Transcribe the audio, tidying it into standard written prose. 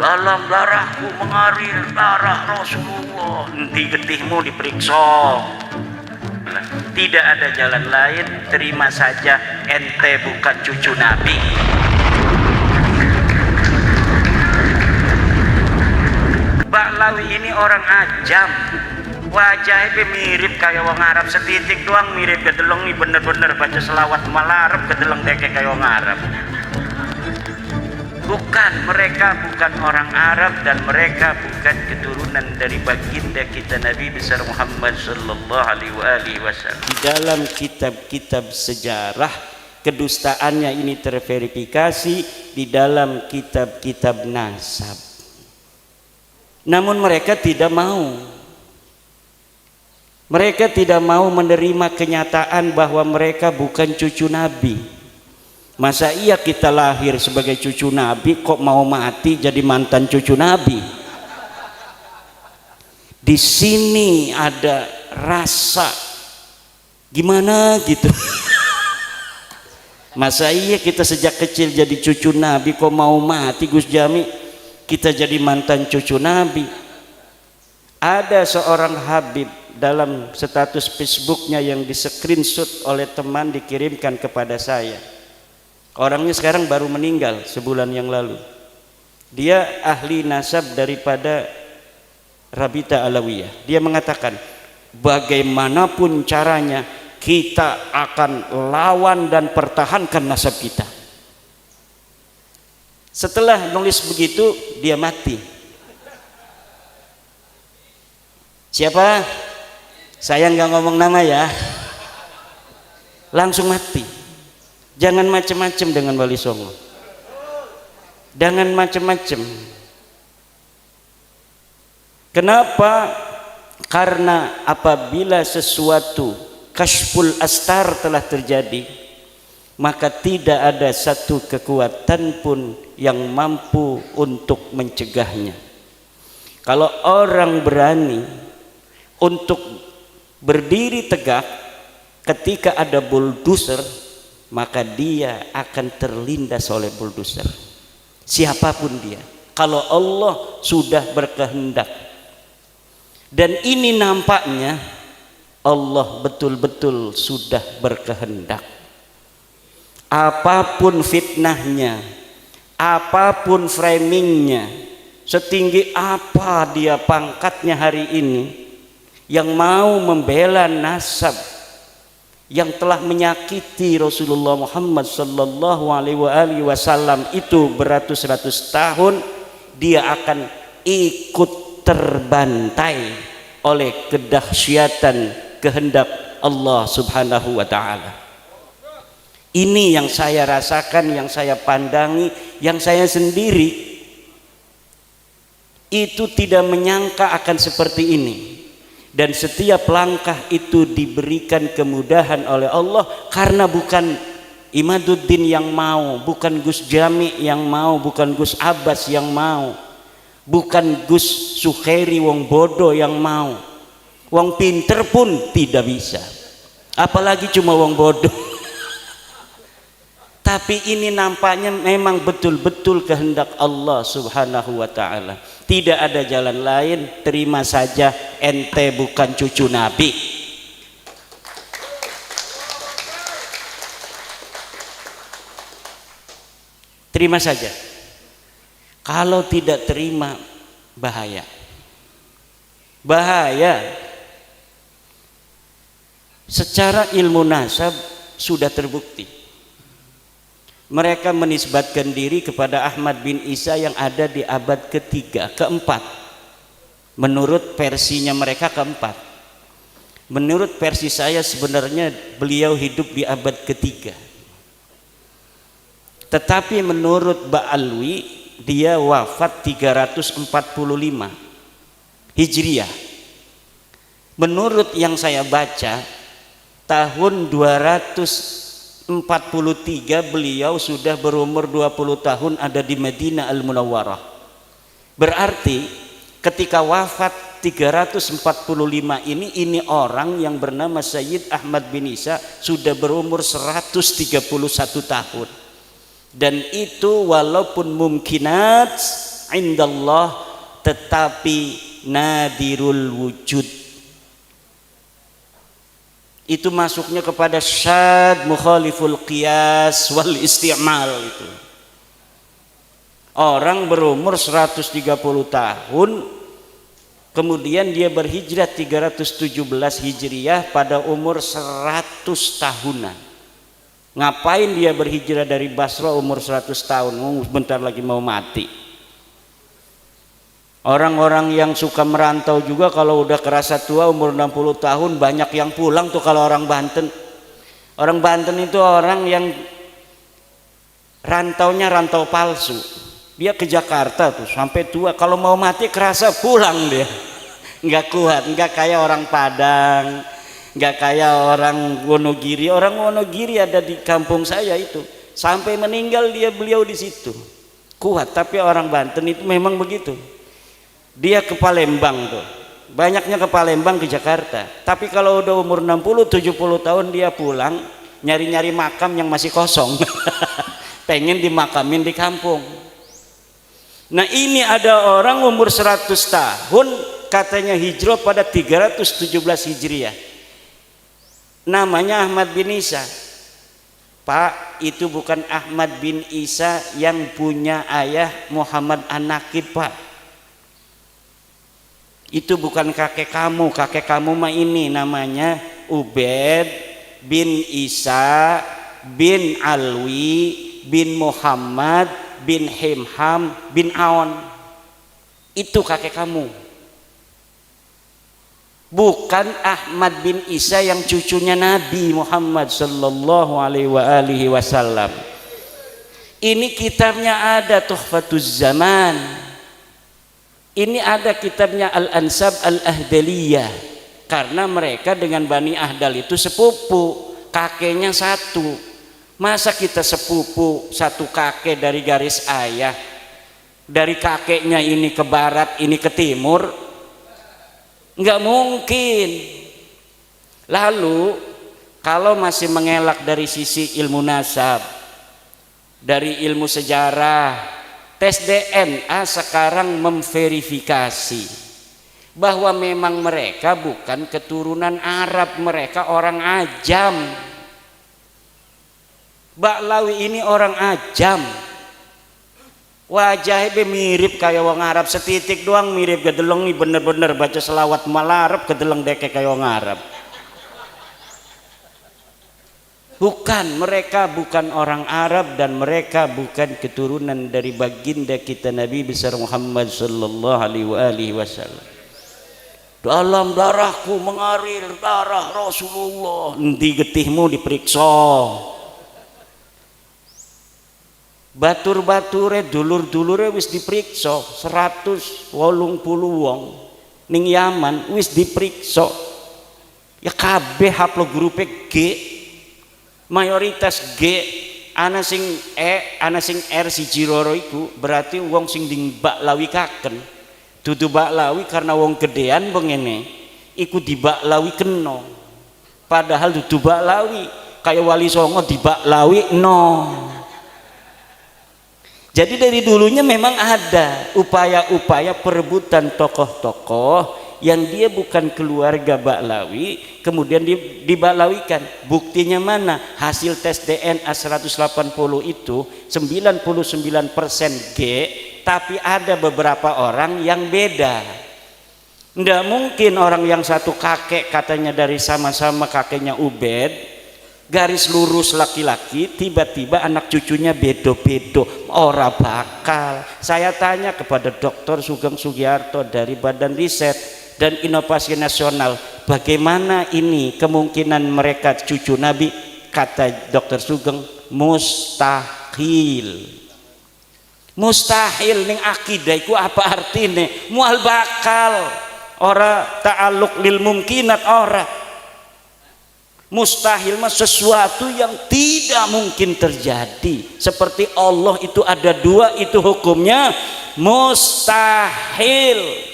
dalam darahku mengalir darah Rasulullah. Nanti getihmu diperiksa. Tidak ada jalan lain, terima saja ente bukan cucu Nabi. Baklawi ini orang ajam, wajahnya mirip kayak wong Arab, setitik doang mirip kedeleng. Bener-bener baca selawat malarap kedeleng deke kayak wong Arab. Bukan, mereka bukan orang Arab dan mereka bukan keturunan dari baginda kita Nabi besar Muhammad sallallahu alaihi wasallam. Di dalam kitab-kitab sejarah kedustaannya ini terverifikasi di dalam kitab-kitab nasab. Namun mereka tidak mau. Mereka tidak mau menerima kenyataan bahwa mereka bukan cucu Nabi. Masa iya kita lahir sebagai cucu Nabi kok mau mati jadi mantan cucu Nabi? Di sini ada rasa gimana gitu. Masa iya kita sejak kecil jadi cucu Nabi kok mau mati Gus Jami kita jadi mantan cucu Nabi? Ada seorang Habib dalam status Facebooknya yang di screenshot oleh teman dikirimkan kepada saya. Orangnya sekarang baru meninggal sebulan yang lalu. Dia ahli nasab daripada Rabita Alawiyah. Dia mengatakan bagaimanapun caranya kita akan lawan dan pertahankan nasab kita. Setelah nulis begitu dia mati. Siapa? Saya nggak ngomong nama ya. Langsung mati. Jangan macam-macam dengan Wali Songo. Jangan macam-macam. Kenapa? Karena apabila sesuatu kasyful astar telah terjadi, maka tidak ada satu kekuatan pun yang mampu untuk mencegahnya. Kalau orang berani untuk berdiri tegak ketika ada bulldozer, maka dia akan terlindas oleh bulldozer. Siapapun dia, kalau Allah sudah berkehendak. Dan ini nampaknya Allah betul-betul sudah berkehendak. Apapun fitnahnya, apapun framingnya, setinggi apa dia pangkatnya hari ini, yang mau membela nasab yang telah menyakiti Rasulullah Muhammad sallallahu alaihi wasallam itu beratus-ratus tahun, dia akan ikut terbantai oleh kedahsyatan kehendak Allah Subhanahu wa taala. Ini yang saya rasakan, yang saya pandangi, yang saya sendiri itu tidak menyangka akan seperti ini. Dan setiap langkah itu diberikan kemudahan oleh Allah, karena bukan Imaduddin yang mau, bukan Gus Jami yang mau, bukan Gus Abbas yang mau, bukan Gus Sukhairi wong bodoh yang mau. Wong pinter pun tidak bisa, apalagi cuma wong bodoh. Tapi ini nampaknya memang betul-betul kehendak Allah Subhanahu wa ta'ala. Tidak ada jalan lain, terima saja ente bukan cucu Nabi. Terima saja. Kalau tidak terima, bahaya. Bahaya. Secara ilmu nasab sudah terbukti. Mereka menisbatkan diri kepada Ahmad bin Isa yang ada di abad ketiga, keempat. Menurut versinya mereka keempat. Menurut versi saya sebenarnya beliau hidup di abad ketiga. Tetapi menurut Ba'alwi dia wafat 345 Hijriah. Menurut yang saya baca tahun 243 beliau sudah berumur 20 tahun ada di Madinah Al-Munawwarah. Berarti ketika wafat 345 ini orang yang bernama Sayyid Ahmad bin Isa sudah berumur 131 tahun. Dan itu walaupun mungkinat indallah, tetapi nadirul wujud. Itu masuknya kepada syad mukhaliful qiyas wal isti'mal. Itu orang berumur 130 tahun, kemudian dia berhijrah 317 Hijriyah pada umur 100 tahunan. Ngapain dia berhijrah dari Basra umur 100 tahun? Bentar lagi mau mati. Orang-orang yang suka merantau juga kalau udah kerasa tua umur 60 tahun banyak yang pulang tuh kalau orang Banten. Orang Banten itu orang yang rantaunya rantau palsu. Dia ke Jakarta tuh sampai tua, kalau mau mati kerasa pulang dia. Nggak kuat, nggak kayak orang Padang, nggak kayak orang Wonogiri. Orang Wonogiri ada di kampung saya itu, sampai meninggal beliau di situ. Kuat, tapi orang Banten itu memang begitu. Dia ke Palembang tuh, banyaknya ke Palembang, ke Jakarta. Tapi kalau udah umur 60-70 tahun dia pulang, nyari-nyari makam yang masih kosong. Pengen dimakamin di kampung. Nah ini ada orang umur 100 tahun katanya hijrah pada 317 Hijriah. Namanya Ahmad bin Isa. Pak, itu bukan Ahmad bin Isa yang punya ayah Muhammad An-Nakib, Pak. Itu bukan kakek kamu mah ini namanya Ubaid bin Isa bin Alwi bin Muhammad bin Himham bin Aon. Itu kakek kamu. Bukan Ahmad bin Isa yang cucunya Nabi Muhammad sallallahu alaihi wasallam. Ini kitabnya ada, Tuhfatuz Zaman. Ini ada kitabnya Al-Ansab Al-Ahdaliyah, karena mereka dengan Bani Ahdal itu sepupu, kakeknya satu. Masa kita sepupu satu kakek dari garis ayah, dari kakeknya ini ke barat, ini ke timur? Nggak mungkin. Lalu kalau masih mengelak dari sisi ilmu nasab, dari ilmu sejarah, tes DNA sekarang memverifikasi bahwa memang mereka bukan keturunan Arab, mereka orang Ajam. Baklawi ini orang Ajam, wajahnya mirip kayak orang Arab, setitik doang mirip, gedeleng nih bener-bener baca selawat malarab gedeleng deke kayak orang Arab. Bukan, mereka bukan orang Arab dan mereka bukan keturunan dari baginda kita Nabi besar Muhammad sallallahu alaihi wasallam. Dalam darahku mengalir darah Rasulullah. Endi getihmu diperiksa. Batur-bature dulur-dulure wis diperiksa 180 wong ning Yaman wis diperiksa. Ya kabeh haplogrupe G. Mayoritas G, ana sing E, ana sing R si Jiroro iku berarti wong sing dibaklawi kaken. Dudu baklawi karena wong gedean bengene iku dibaklawi kena. Padahal dudu baklawi, kayak Wali Songo dibaklawi no. Jadi dari dulunya memang ada upaya-upaya perebutan tokoh-tokoh yang dia bukan keluarga Baklawi, kemudian dibaklawikan. Buktinya mana? Hasil tes DNA 180 itu 99% G, tapi ada beberapa orang yang beda. Nggak mungkin orang yang satu kakek katanya dari sama-sama kakeknya Ubed, garis lurus laki-laki, tiba-tiba anak cucunya bedo-bedo. Ora bakal. Saya tanya kepada Dr. Sugeng Sugiarto dari Badan Riset dan Inovasi Nasional, bagaimana ini kemungkinan mereka cucu Nabi? Kata Dr. Sugeng, mustahil. Mustahil ning akidah iku apa artine? Mual bakal. Ora ta'alluq lil mumkinat ora. Mustahil mah sesuatu yang tidak mungkin terjadi. Seperti Allah itu ada dua, itu hukumnya mustahil.